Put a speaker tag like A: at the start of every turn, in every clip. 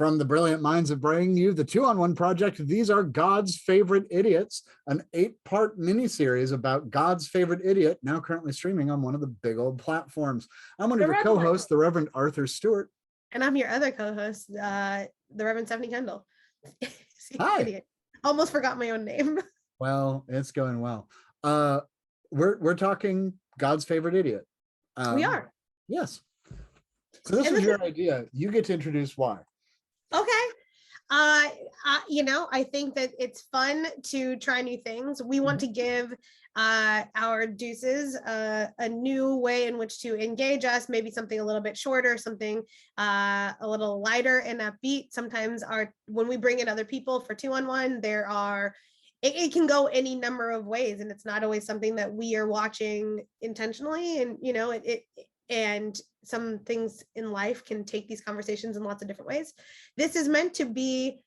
A: From the brilliant minds of bringing you the 2-on-1 Project, these are God's Favorite Idiots, an 8-part miniseries about God's favorite idiot, now currently streaming on one of the big old platforms. I'm one of your co-hosts, the Reverend Arthur Stewart.
B: And I'm your other co-host, the Reverend Stephanie Kendall.
A: Hi.
B: Idiot. Almost forgot my own name.
A: Well, it's going well. We're talking God's favorite idiot.
B: We are.
A: Yes. So this was your idea. You get to introduce why.
B: Okay. I think that it's fun to try new things. We want to give our deuces a new way in which to engage us, maybe something a little bit shorter, something a little lighter and upbeat. Sometimes when we bring in other people for 2-on-1, it can go any number of ways, and it's not always something that we are watching intentionally. And and some things in life can take these conversations in lots of different ways. This is meant to be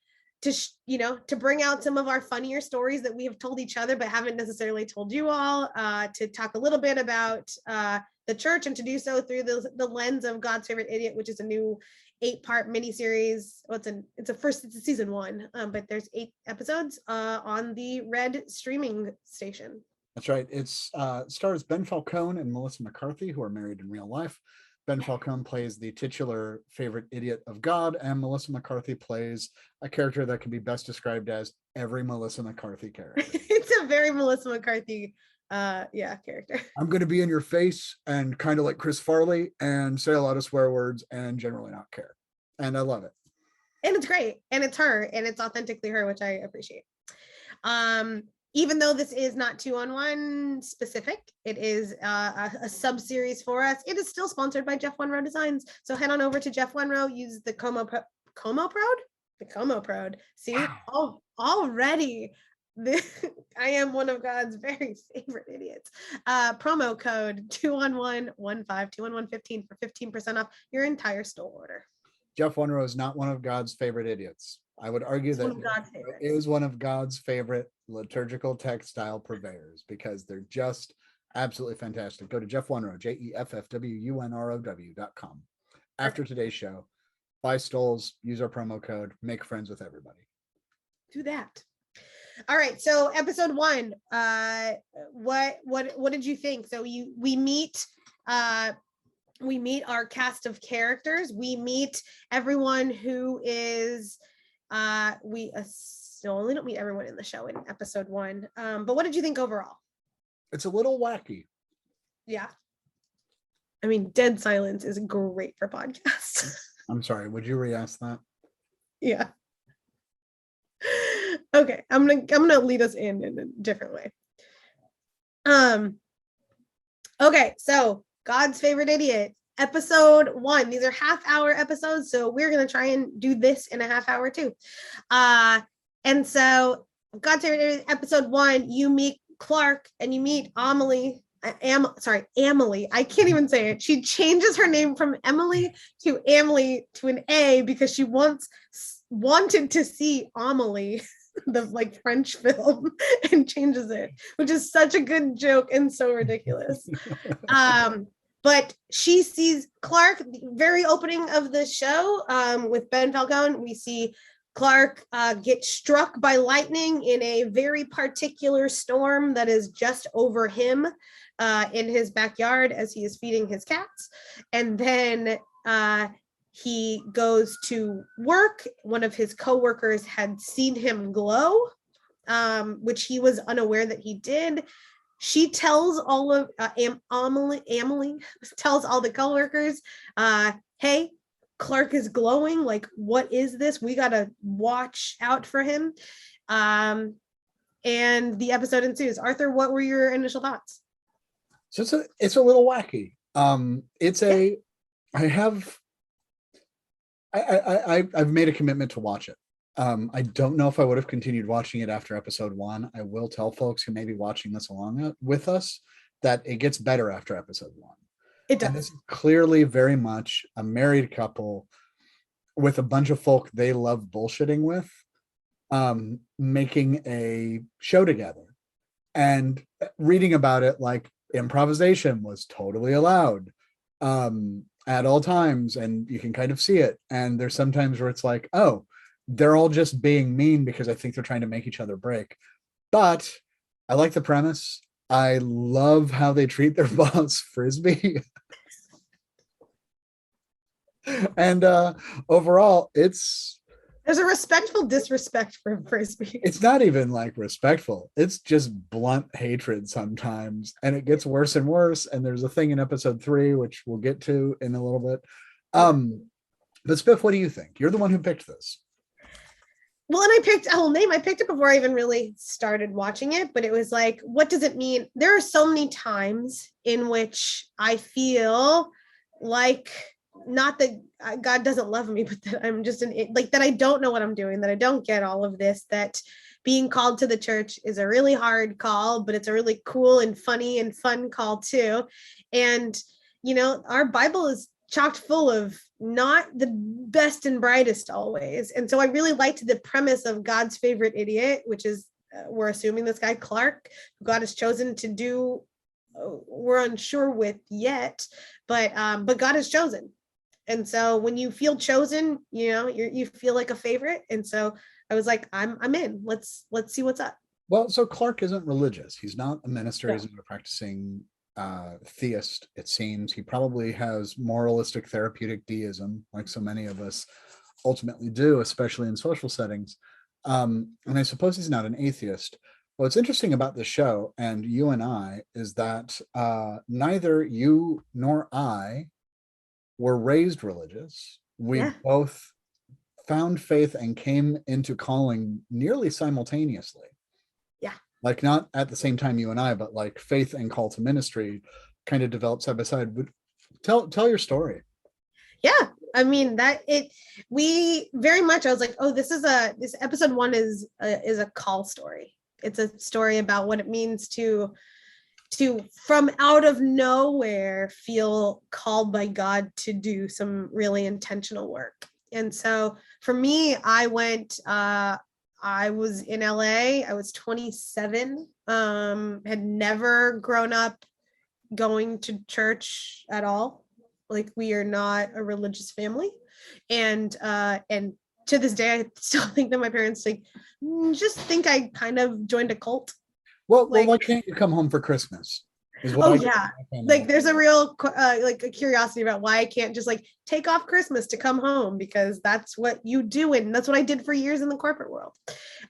B: to bring out some of our funnier stories that we have told each other but haven't necessarily told you all, to talk a little bit about the church, and to do so through the lens of God's Favorite Idiot, which is a new 8-part miniseries. It's season 1, but there's 8 episodes on the Red streaming station.
A: That's right. It stars Ben Falcone and Melissa McCarthy, who are married in real life. Ben Falcone plays the titular favorite idiot of God, and Melissa McCarthy plays a character that can be best described as every Melissa McCarthy character.
B: It's a very Melissa McCarthy character. I'm
A: going to be in your face and kind of like Chris Farley and say a lot of swear words and generally not care. And I love it.
B: And it's great. And it's her, and it's authentically her, which I appreciate. Even though this is not 2-on-1 specific, it is a sub-series for us. It is still sponsored by Jeff Wenrow Designs. So head on over to Jeff Wenrow, use the Como Prod. See, wow. Already, I am one of God's very favorite idiots. Promo code 2-on-115, 2-on-115 for 15% off your entire store order.
A: Jeff Wenrow is not one of God's favorite idiots. I would argue that it is one of God's favorite liturgical textile purveyors, because they're just absolutely fantastic. Go to Jeff Wenrow, JEFFWUNROW.com. After today's show, buy stoles, use our promo code, make friends with everybody.
B: Do that. All right. So episode 1, what did you think? So we meet our cast of characters. We meet everyone who is we only don't meet everyone in the show in episode 1. But what did you think overall?
A: It's a little wacky.
B: Yeah. I mean, dead silence is great for podcasts.
A: I'm sorry, would you re-ask that?
B: Yeah. Okay, I'm gonna lead us in a different way. Okay, so God's Favorite Idiot, episode 1. These are half-hour episodes, so we're gonna try and do this in a half hour too. And so God's Favorite Idiot, episode 1, you meet Clark and you meet Amelie. Amelie. I can't even say it. She changes her name from Emily to Amelie to an A because she wanted to see Amelie, the French film, and changes it, which is such a good joke and so ridiculous. But she sees Clark, the very opening of the show, with Ben Falcone. We see Clark get struck by lightning in a very particular storm that is just over him in his backyard as he is feeding his cats. And then he goes to work. One of his coworkers had seen him glow, which he was unaware that he did. She tells all of Amelie tells all the coworkers, hey, Clark is glowing. Like, what is this? We gotta watch out for him. And the episode ensues. Arthur, what were your initial thoughts?
A: So it's a little wacky. I've made a commitment to watch it. I don't know if I would have continued watching it after episode 1. I will tell folks who may be watching this along with us that it gets better after episode 1.
B: It does.
A: And this is clearly very much a married couple with a bunch of folk they love bullshitting with, making a show together. And reading about it, like, improvisation was totally allowed. at all times, and you can kind of see it. And there's sometimes where it's like, oh, they're all just being mean because I think they're trying to make each other break. But I like the premise. I love how they treat their boss Frisbee. And overall,
B: There's a respectful disrespect for Frisbee.
A: it's not even like respectful. It's just blunt hatred sometimes. And it gets worse and worse. And there's a thing in episode 3, which we'll get to in a little bit. But Spiff, what do you think? You're the one who picked this.
B: Well, and I picked a whole name. I picked it before I even really started watching it, but it was like, what does it mean? There are so many times in which I feel like, not that God doesn't love me, but that I'm just like that I don't know what I'm doing, that I don't get all of this, that being called to the church is a really hard call, but it's a really cool and funny and fun call too. And, our Bible is chocked full of not the best and brightest always. And so I really liked the premise of God's favorite idiot, which is, we're assuming this guy, Clark, who God has chosen to do, we're unsure with yet, but God has chosen. And so when you feel chosen, you feel like a favorite. And so I was like, I'm in. Let's see what's up.
A: Well, so Clark isn't religious. He's not a minister.
B: No.
A: He's not a practicing theist, it seems. He probably has moralistic therapeutic deism, like so many of us ultimately do, especially in social settings. And I suppose he's not an atheist. What's interesting about the show, and you and I, is that neither you nor I were raised religious. We both found faith and came into calling nearly simultaneously.
B: Yeah.
A: Like not at the same time you and I, but like faith and call to ministry kind of developed side by side. Tell your story.
B: Yeah. I mean, we very much, I was like, oh, this episode 1 is a call story. It's a story about what it means to from out of nowhere feel called by God to do some really intentional work. And so for me, I was in LA. I was 27, had never grown up going to church at all. Like, we are not a religious family. And to this day, I still think that my parents just think I kind of joined a cult.
A: Well, why can't you come home for Christmas?
B: Like there's a real a curiosity about why I can't just take off Christmas to come home, because that's what you do, and that's what I did for years in the corporate world.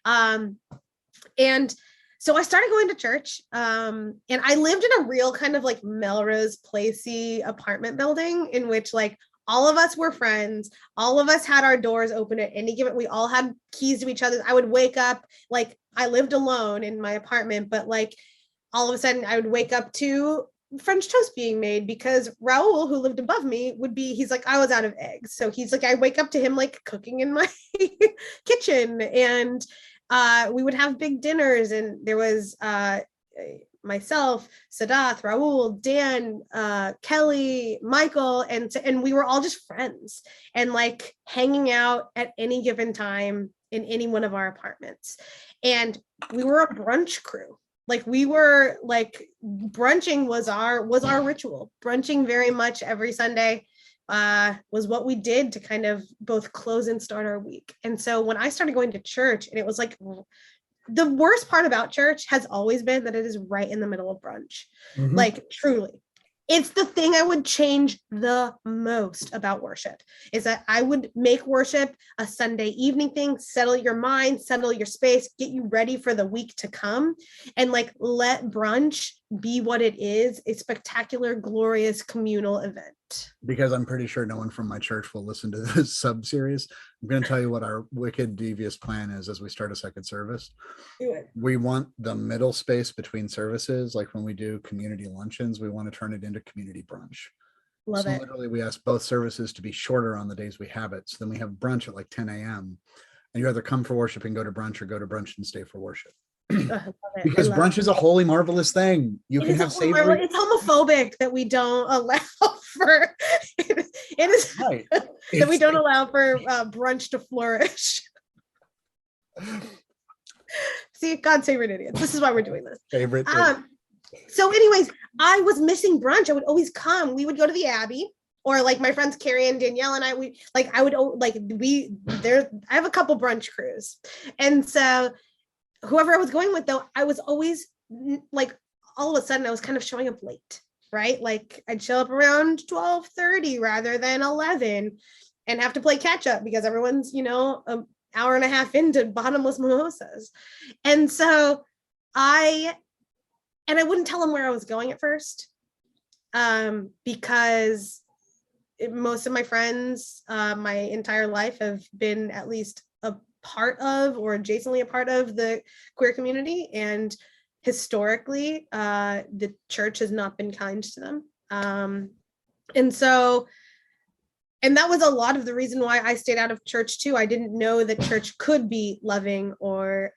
B: And so I started going to church, and I lived in a real kind of Melrose Placey apartment building in which all of us were friends. All of us had our doors open at any given. We all had keys to each other. I would wake up, I lived alone in my apartment, but all of a sudden I would wake up to French toast being made, because Raul, who lived above me, he's like, I was out of eggs. So he's like, I wake up to him cooking in my kitchen, and we would have big dinners. And there was myself, Sadath, Raul, Dan, Kelly, Michael, and we were all just friends and hanging out at any given time in any one of our apartments. And we were a brunch crew. Brunching was our ritual. Brunching very much every Sunday was what we did to kind of both close and start our week. And so when I started going to church, and it was the worst part about church has always been that it is right in the middle of brunch. Mm-hmm. Truly. It's the thing I would change the most about worship, is that I would make worship a Sunday evening thing, settle your mind, settle your space, get you ready for the week to come, and let brunch be what it is, a spectacular, glorious communal event.
A: Because I'm pretty sure no one from my church will listen to this sub-series, I'm going to tell you what our wicked, devious plan is as we start a second service.
B: Do it.
A: We want the middle space between services, like when we do community luncheons, we want to turn it into community brunch.
B: Love it.
A: Literally, we ask both services to be shorter on the days we have it. So then we have brunch at 10 a.m. And you either come for worship and go to brunch, or go to brunch and stay for worship. Because brunch is a holy, marvelous thing. You can have savory.
B: It's homophobic that we don't allow for it is right. That we don't allow for brunch to flourish. See, God's favorite idiots. This is why we're doing this. So anyways, I was missing brunch. I would always come. We would go to the Abbey, or like my friends Carrie and Danielle and I, I have a couple brunch crews. And so whoever I was going with though, I was always like, all of a sudden I was kind of showing up late, right? Like I'd show up around 12:30 rather than 11 and have to play catch up because everyone's, an hour and a half into bottomless mimosas. And so I wouldn't tell them where I was going at first, because most of my friends, my entire life have been at least a part of or adjacently a part of the queer community. And historically, the church has not been kind to them. And that was a lot of the reason why I stayed out of church too. I didn't know that church could be loving or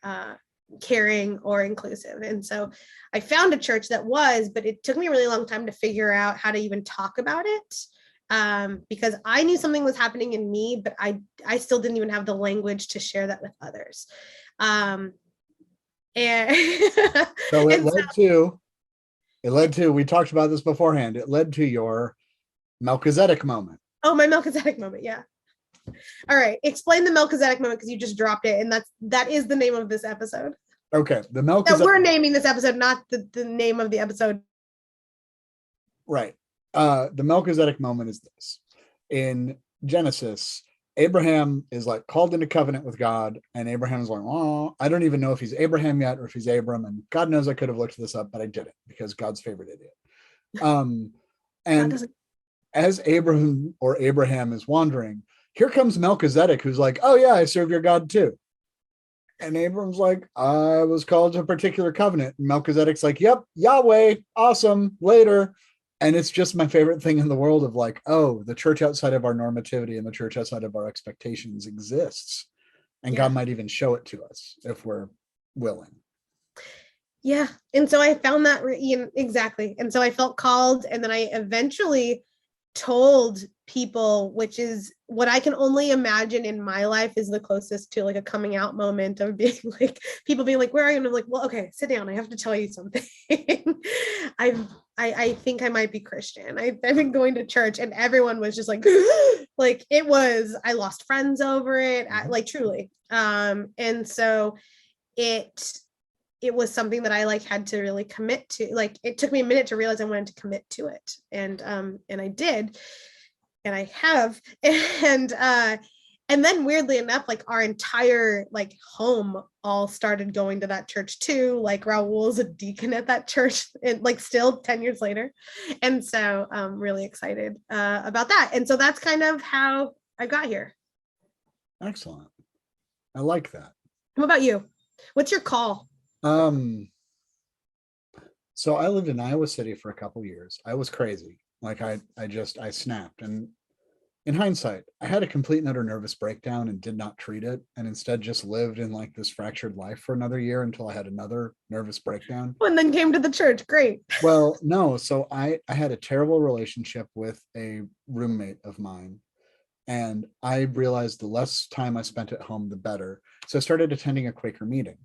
B: caring or inclusive. And so I found a church that was, but it took me a really long time to figure out how to even talk about it, because I knew something was happening in me, but I still didn't even have the language to share that with others. And
A: so it led to, we talked about this beforehand, it led to your Melchizedek moment.
B: Oh, my Melchizedek moment. Yeah. All right. Explain the Melchizedek moment, because you just dropped it. And that is the name of this episode.
A: Okay. The Melchizedek.
B: We're naming this episode, not the name of the episode.
A: Right. The Melchizedek moment is this. In Genesis, Abraham is like called into covenant with God, and Abraham's like, oh, I don't even know if he's Abraham yet or if he's Abram. And God knows I could have looked this up, but I didn't, because God's favorite idiot. And as Abraham is wandering, here comes Melchizedek, who's like, oh yeah, I serve your God too. And Abram's like, I was called to a particular covenant. And Melchizedek's like, yep, Yahweh, awesome, later. And it's just my favorite thing in the world of like, oh, the church outside of our normativity and the church outside of our expectations exists. And God might even show it to us if we're willing.
B: Yeah. And so I found that exactly. And so I felt called, and then I eventually told people, which is what I can only imagine in my life is the closest to like a coming out moment of being like, people being like, where are you? And I'm like, well, okay, sit down. I have to tell you something. I think I might be Christian. I've been going to church, and everyone was just like, like it was, I lost friends over it. Like truly. And so it was something that I like had to really commit to. Like it took me a minute to realize I wanted to commit to it. And I did, and I have. And then weirdly enough, like our entire like home all started going to that church too. Like Raul's a deacon at that church, and like still 10 years later. And so I'm really excited about that. And so that's kind of how I got here.
A: Excellent. I like that.
B: What about you? What's your call?
A: So I lived in Iowa City for a couple years. I was crazy. Like I snapped, and in hindsight, I had a complete and utter nervous breakdown and did not treat it, and instead just lived in like this fractured life for another year until I had another nervous breakdown.
B: And then came to the church. Great.
A: Well, no. So I had a terrible relationship with a roommate of mine, and I realized the less time I spent at home, the better. So I started attending a Quaker meeting,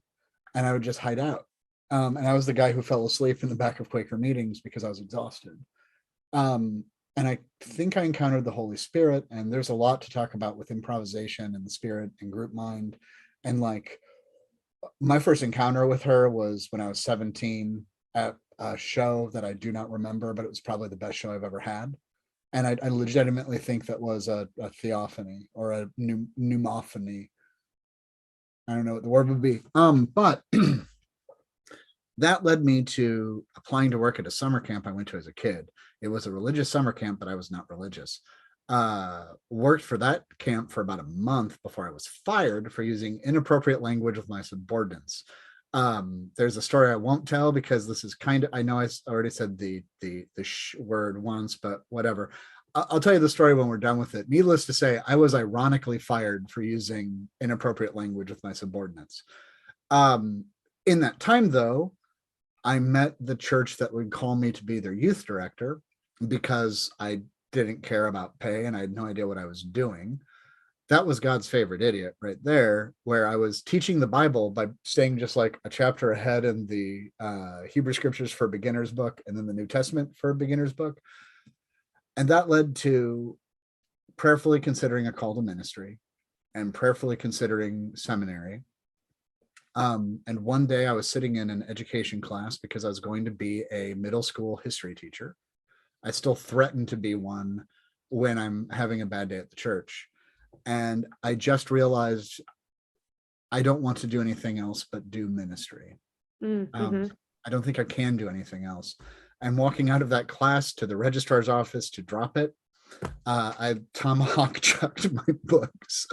A: and I would just hide out. And I was the guy who fell asleep in the back of Quaker meetings because I was exhausted. And I think I encountered the Holy Spirit, and there's a lot to talk about with improvisation and the spirit and group mind. And like my first encounter with her was when I was 17 at a show that I do not remember, but it was probably the best show I've ever had. And I legitimately think that was a theophany or a pneumophany. I don't know what the word would be. But that led me to applying to work at a summer camp I went to as a kid. It was a religious summer camp, but I was not religious. Worked for that camp for about a month before I was fired for using inappropriate language with my subordinates. There's a story I won't tell because this is kind of, I know I already said the word once, but whatever. I'll tell you the story when we're done with it. Needless to say, I was ironically fired for using inappropriate language with my subordinates. In that time, though, I met the church that would call me to be their youth director because I didn't care about pay and I had no idea what I was doing. That was God's favorite idiot right there, where I was teaching the Bible by staying just like a chapter ahead in the Hebrew Scriptures for Beginners book and then the New Testament for Beginners book. And that led to prayerfully considering a call to ministry and prayerfully considering seminary. And one day I was sitting in an education class because I was going to be a middle school history teacher. I still threaten to be one when I'm having a bad day at the church. And I just realized I don't want to do anything else but do ministry.
B: Mm-hmm.
A: I don't think I can do anything else. I'm walking out of that class to the registrar's office to drop it. I tomahawk chucked my books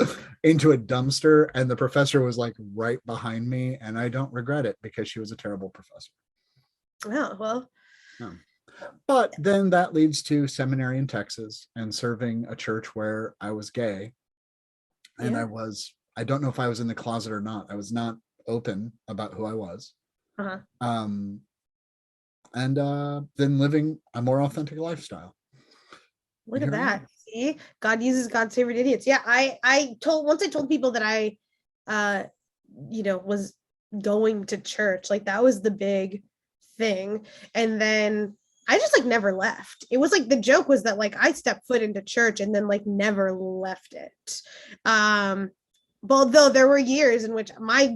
A: into a dumpster, and the professor was like right behind me, and I don't regret it because she was a terrible professor.
B: Oh, well.
A: Yeah. But then that leads to seminary in Texas and serving a church where I was gay. And
B: Yeah.
A: I don't know if I was in the closet or not. I was not open about who I was.
B: Uh-huh.
A: And then living a more authentic lifestyle.
B: Look at that. See, God uses God's favorite idiots. Yeah, I told people that I was going to church, like that was the big thing. And then I just like never left. It was like the joke was that like I stepped foot into church and then like never left it. But although there were years in which my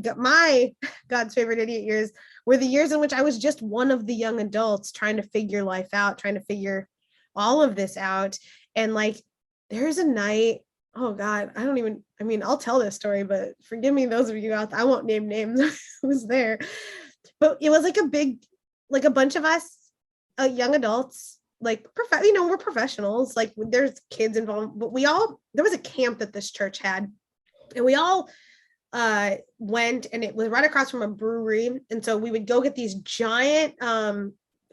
B: God's favorite idiot years were the years in which I was just one of the young adults trying to figure life out, trying to figure all of this out. And like there's a night, oh God, I'll tell this story, but forgive me those of you out there, I won't name names who's there. But it was like a bunch of us, young adults, like we're professionals, like there's kids involved, but there was a camp that this church had, and we all went, and it was right across from a brewery. And so we would go get these giant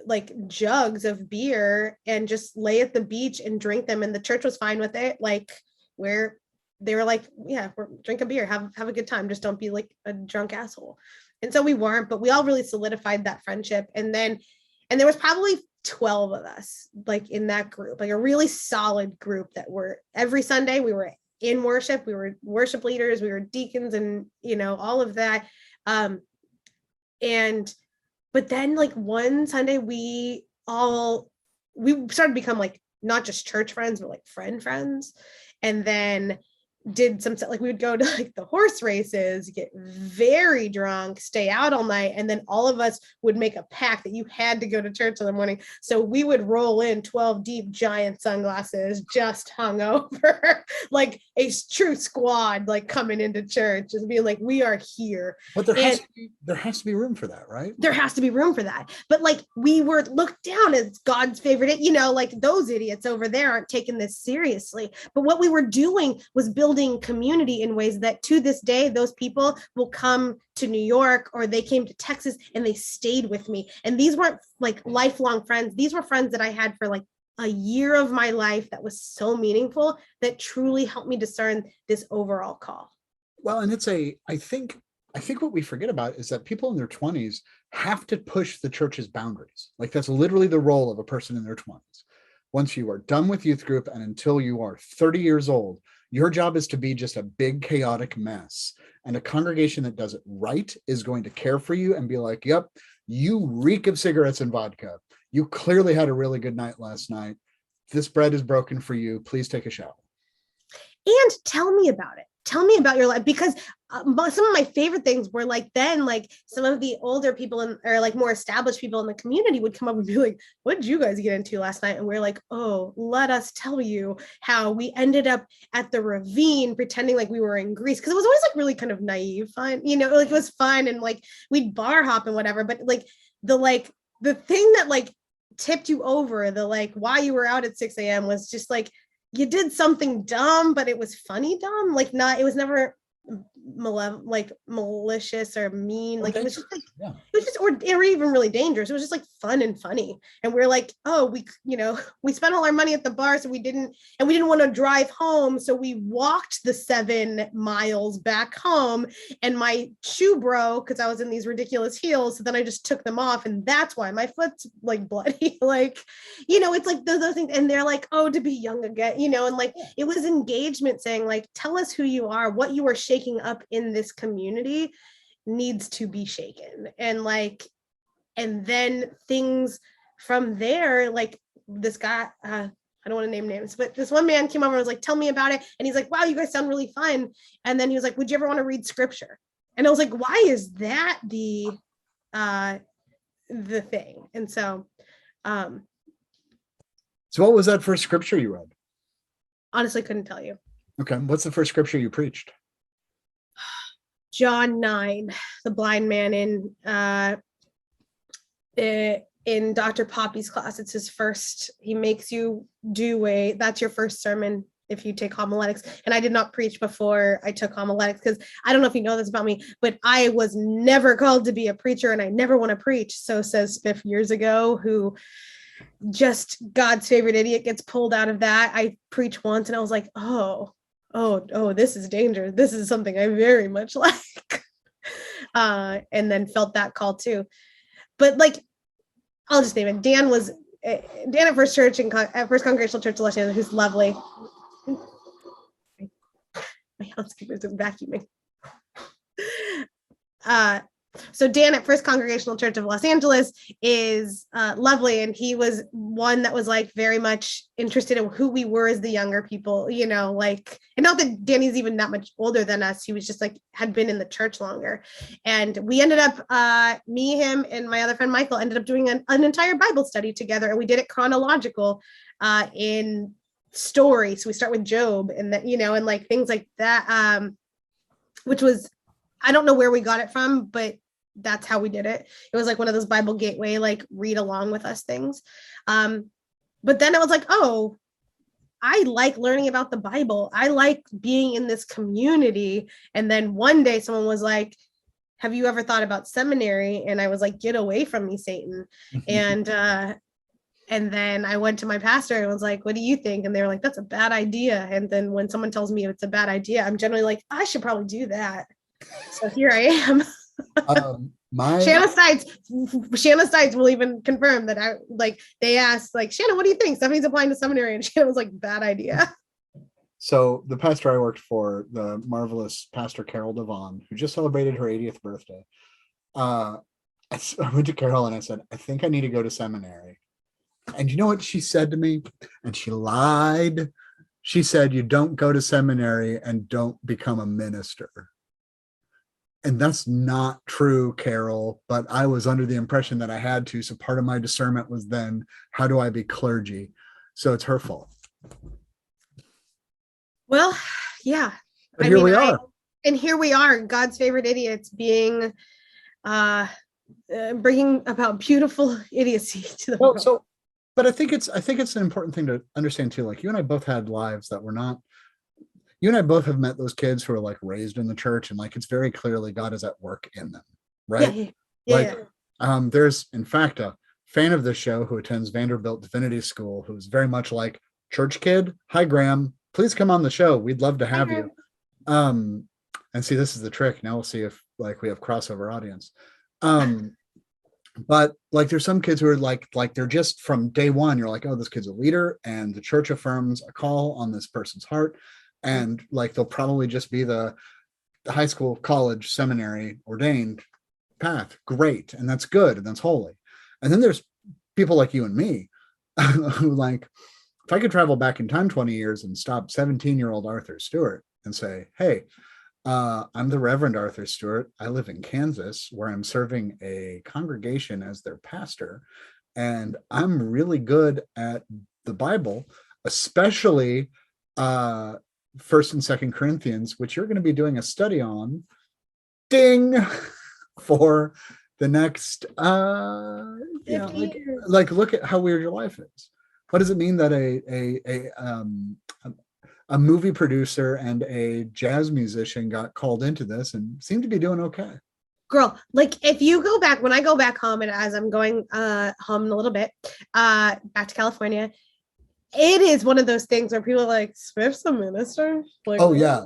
B: like jugs of beer and just lay at the beach and drink them, and the church was fine with it. Like where they were like, yeah, drink a beer, have a good time, just don't be like a drunk asshole. And so we weren't, but we all really solidified that friendship. And there was probably 12 of us like in that group, like a really solid group that were every Sunday we were in worship, we were worship leaders, we were deacons, and all of that. But then like one Sunday we started to become like not just church friends, but like friends. And then did some like we would go to like the horse races, get very drunk, stay out all night, and then all of us would make a pact that you had to go to church in the morning. So we would roll in 12 deep giant sunglasses, just hungover, like a true squad, like coming into church, just being like, we are here.
A: But there has to be room for that, right?
B: There has to be room for that. But like we were looked down as God's favorite, like those idiots over there aren't taking this seriously. But what we were doing was building community in ways that to this day, those people will come to New York or they came to Texas and they stayed with me. And these weren't like lifelong friends. These were friends that I had for like a year of my life that was so meaningful, that truly helped me discern this overall call.
A: Well, and I think what we forget about is that people in their 20s have to push the church's boundaries. Like that's literally the role of a person in their 20s. Once you are done with youth group and until you are 30 years old, your job is to be just a big chaotic mess. And a congregation that does it right is going to care for you and be like, yep, you reek of cigarettes and vodka. You clearly had a really good night last night. This bread is broken for you. Please take a shower.
B: And tell me about it. Tell me about your life, because some of my favorite things were like then like some of the older people or like more established people in the community would come up and be like, what did you guys get into last night? And we're like, oh, let us tell you how we ended up at the ravine pretending like we were in Greece, because it was always like really kind of naive fun, like it was fun, and like we'd bar hop and whatever. But like the thing that like tipped you over, the like why you were out at 6 a.m. was just like you did something dumb, but it was funny dumb. Like it was never malicious or mean. Like it was just like, yeah. It was just, or even really dangerous. It was just like fun and funny. And we're like, oh, we spent all our money at the bar, so we didn't want to drive home. So we walked the 7 miles back home, and my shoe broke because I was in these ridiculous heels. So then I just took them off, and that's why my foot's like bloody. Like, it's like those things. And they're like, oh, to be young again, and like it was engagement saying like, tell us who you are, what you are shaking up in this community needs to be shaken. And like, and then things from there, like this guy, I don't want to name names, but this one man came over and was like, tell me about it. And he's like, wow, you guys sound really fun. And then he was like, would you ever want to read scripture? And I was like, why is that the thing? And so
A: what was that first scripture you read?
B: honestly, couldn't tell you.
A: Okay. What's the first scripture you preached?
B: John 9, the blind man in Dr. Poppy's class. It's his first, he makes you do that's your first sermon if you take homiletics. And I did not preach before I took homiletics because I don't know if you know this about me, but I was never called to be a preacher and I never want to preach. So says Spiff years ago, who just God's favorite idiot gets pulled out of that. I preached once and I was like, oh, this is dangerous. This is something I very much like. And then felt that call too. But like, I'll just name it. Dan at First Church at First Congregational Church of Los Angeles, who's lovely. My housekeeper's vacuuming. So Dan at First Congregational Church of Los Angeles is lovely, and he was one that was like very much interested in who we were as the younger people, you know, like, and not that Danny's even that much older than us. He was just like had been in the church longer, and we ended up me, him, and my other friend Michael ended up doing an entire Bible study together, and we did it chronological in story. So we start with Job, and that, you know, and like things like that, which was, I don't know where we got it from, but that's how we did it. It was like one of those Bible Gateway, like read along with us things. But then I was like, oh, I like learning about the Bible. I like being in this community. And then one day someone was like, have you ever thought about seminary? And I was like, get away from me, Satan. And then I went to my pastor and was like, what do you think? And they were like, that's a bad idea. And then when someone tells me it's a bad idea, I'm generally like, I should probably do that. So here I am. Shanna Stites will even confirm that I like, they asked like, Shanna, what do you think? Stephanie's applying to seminary, and Shanna was like, bad idea.
A: So the pastor I worked for, the marvelous Pastor Carol Devon, who just celebrated her 80th birthday, I went to Carol and I said, I think I need to go to seminary. And you know what she said to me? And she lied. She said, you don't go to seminary and don't become a minister. And that's not true, Carol, but I was under the impression that I had to. So part of my discernment was then, how do I be clergy? So it's her fault.
B: Well, yeah.
A: But here we are.
B: And here we are, God's favorite idiots, being bringing about beautiful idiocy to the world.
A: So, but I think it's an important thing to understand too. Like, you and I both had lives that were not. You and I both have met those kids who are like raised in the church, and like it's very clearly God is at work in them, right? Yeah. There's in fact a fan of this show who attends Vanderbilt Divinity School who's very much like church kid. Hi, Graham. Please come on the show. We'd love to have you. And see, this is the trick. Now we'll see if like we have crossover audience. But like there's some kids who are like they're just from day one, you're like, oh, this kid's a leader, and the church affirms a call on this person's heart. And like they'll probably just be the high school, college, seminary ordained path. Great. And that's good. And that's holy. And then there's people like you and me who like, if I could travel back in time 20 years and stop 17-year-old Arthur Stewart and say, hey, I'm the Reverend Arthur Stewart. I live in Kansas, where I'm serving a congregation as their pastor. And I'm really good at the Bible, especially First and Second Corinthians, which you're going to be doing a study on, ding, for the next like look at how weird your life is. What does it mean that a movie producer and a jazz musician got called into this and seemed to be doing okay?
B: Girl, like if you go back, when I go back home, and as I'm going home in a little bit, back to California, it is one of those things where people are like, Swift's a minister? Like,
A: oh yeah.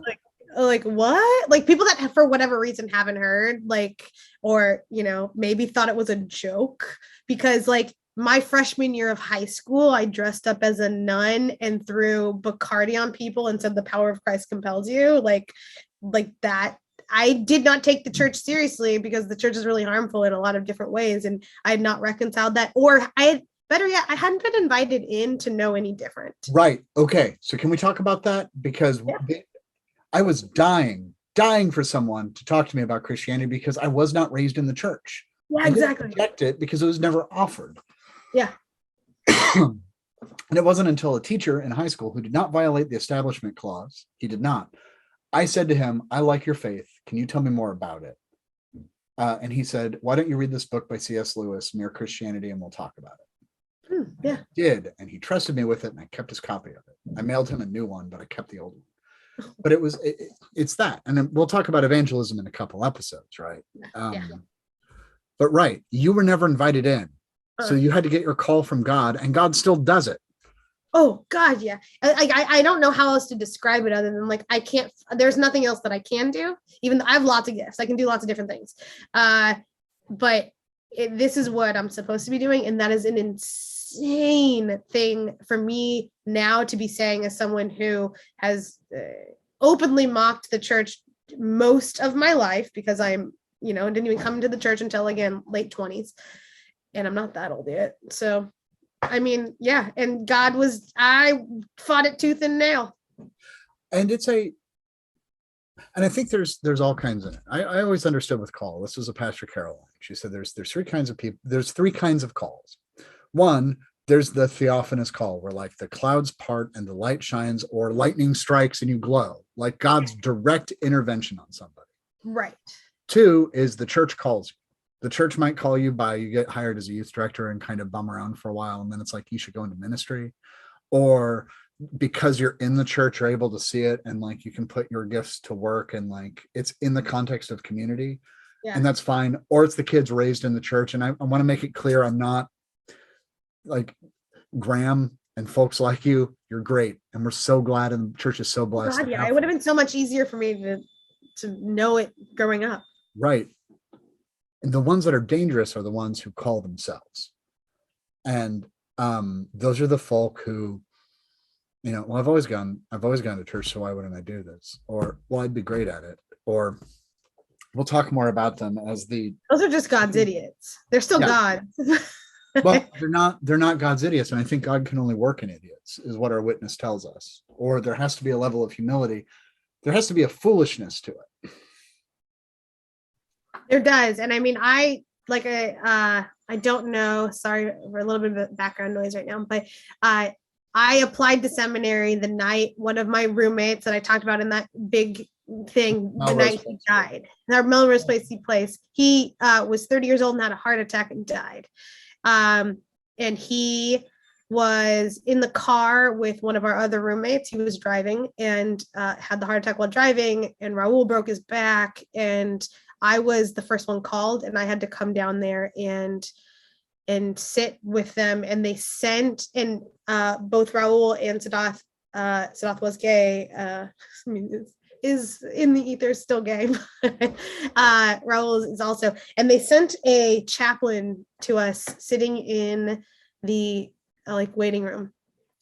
B: Like what? Like people that for whatever reason haven't heard, like, or, you know, maybe thought it was a joke, because like my freshman year of high school, I dressed up as a nun and threw Bacardi on people and said the power of Christ compels you. Like that. I did not take the church seriously because the church is really harmful in a lot of different ways. And I had not reconciled that, or better yet, I hadn't been invited in to know any different.
A: Right. Okay. So can we talk about that? Because I was dying for someone to talk to me about Christianity because I was not raised in the church.
B: Yeah,
A: I
B: exactly.
A: didn't reject it because it was never offered.
B: Yeah.
A: And it wasn't until a teacher in high school who did not violate the establishment clause, he did not. I said to him, I like your faith. Can you tell me more about it? And he said, why don't you read this book by C.S. Lewis, Mere Christianity, and we'll talk about it.
B: Yeah.
A: I did, and he trusted me with it, and I kept his copy of it. I mailed him a new one, but I kept the old one. But it's that. And then we'll talk about evangelism in a couple episodes, right? But right, you were never invited in. So you had to get your call from God, and God still does it.
B: Oh God, yeah. I don't know how else to describe it other than like I can't. There's nothing else that I can do. Even though I have lots of gifts, I can do lots of different things. But this is what I'm supposed to be doing, and that is an insane thing for me now to be saying as someone who has openly mocked the church most of my life because I'm, didn't even come to the church until again late 20s, and I'm not that old yet. So. I mean, yeah, and I fought it tooth and nail.
A: And I think there's all kinds of it. I always understood with call. This was a Pastor Caroline. She said there's three kinds of people. There's three kinds of calls. One, there's the theophanous call where like the clouds part and the light shines or lightning strikes and you glow, like God's direct intervention on somebody.
B: Right.
A: Two is the church calls you. The church might call you you get hired as a youth director and kind of bum around for a while. And then it's like, you should go into ministry, or because you're in the church, you're able to see it. And like, you can put your gifts to work and like, it's in the context of community and that's fine. Or it's the kids raised in the church. And I want to make it clear. I'm not like Graham and folks like you're great. And we're so glad. And the church is so blessed.
B: God, yeah. It would have been so much easier for me to know it growing up.
A: Right. And the ones that are dangerous are the ones who call themselves. And those are the folk who, well, I've always gone to church, so why wouldn't I do this? Or, well, I'd be great at it. Or we'll talk more about them as
B: those are just God's idiots. They're still gods.
A: Well, they're not God's idiots. And I think God can only work in idiots is what our witness tells us. Or there has to be a level of humility. There has to be a foolishness to it.
B: There does. And I mean, I don't know, sorry for a little bit of background noise right now, but I applied to seminary the night one of my roommates that I talked about in that big thing, the night he died. Our Melrose Place, he was 30 years old and had a heart attack and died. And he was in the car with one of our other roommates. He was driving and had the heart attack while driving, and Raul broke his back, and I was the first one called, and I had to come down there and sit with them. And they sent, and both Raul and Siddharth was gay. I mean, is in the ether still gay. Raul is also, and they sent a chaplain to us sitting in the waiting room.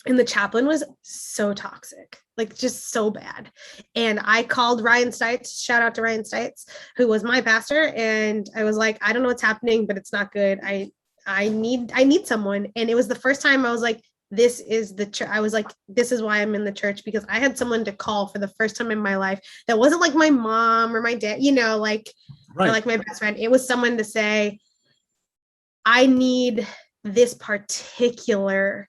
B: And the chaplain was so toxic, like just so bad. And I called Ryan Stites, shout out to Ryan Stites, who was my pastor. And I was like, I don't know what's happening, but it's not good. I need someone. And it was the first time I was like, this is the church. I was like, this is why I'm in the church, because I had someone to call for the first time in my life that wasn't like my mom or my dad, or like my best friend. It was someone to say, I need this particular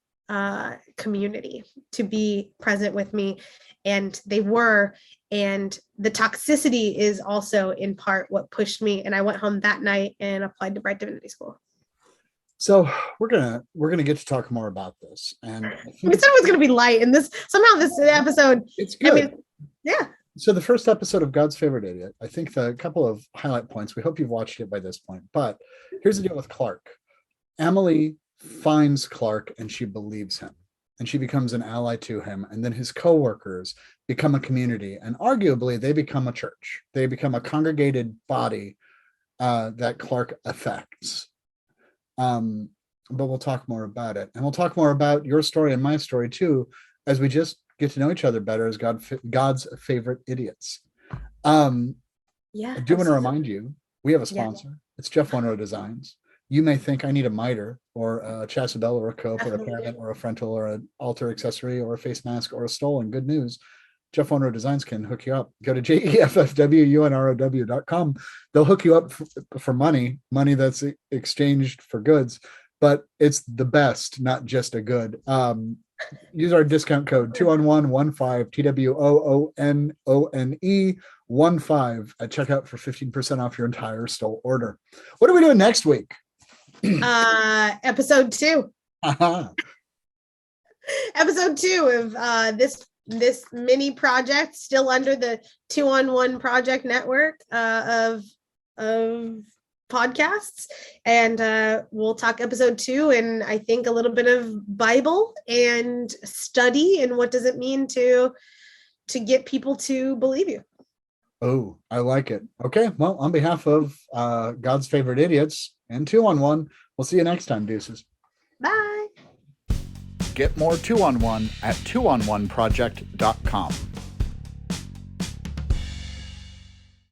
B: community to be present with me, and they were. And the toxicity is also in part what pushed me, and I went home that night and applied to Bright Divinity School.
A: So we're gonna get to talk more about this, and
B: we said it was gonna be light, and this episode,
A: it's good.
B: I mean, yeah.
A: So the first episode of God's Favorite Idiot, I think the couple of highlight points, we hope you've watched it by this point, but here's the deal with Clark. Emily finds Clark and she believes him, and she becomes an ally to him, and then his co-workers become a community, and arguably they become a church. They become a congregated body that Clark affects. But we'll talk more about it, and we'll talk more about your story and my story too, as we just get to know each other better as God's favorite idiots. I do want to remind you, we have a sponsor. It's Jeff Monroe Designs. you may think I need a miter or a chasuble or a cope or a
B: Definitely do.
A: parament or a frontal or an altar accessory or a face mask or a stole. And good news, Jeff Wonrow Designs can hook you up. Go to jeffwunrow.com. They'll hook you up for money that's exchanged for goods, but it's the best, not just a good. Use our discount code 2on115 TWOONONE15 at checkout for 15% off your entire stole order. What are we doing next week?
B: Episode 2. Episode 2 of this mini project, still under the 2-on-1 project network of podcasts, and we'll talk episode 2 and I think a little bit of Bible and study and what does it mean to get people to believe you.
A: Oh, I like it. Okay, well, on behalf of God's favorite idiots and 2-on-1, we'll see you next time, deuces.
B: Bye.
A: Get more 2-on-1 at twoononeproject.com.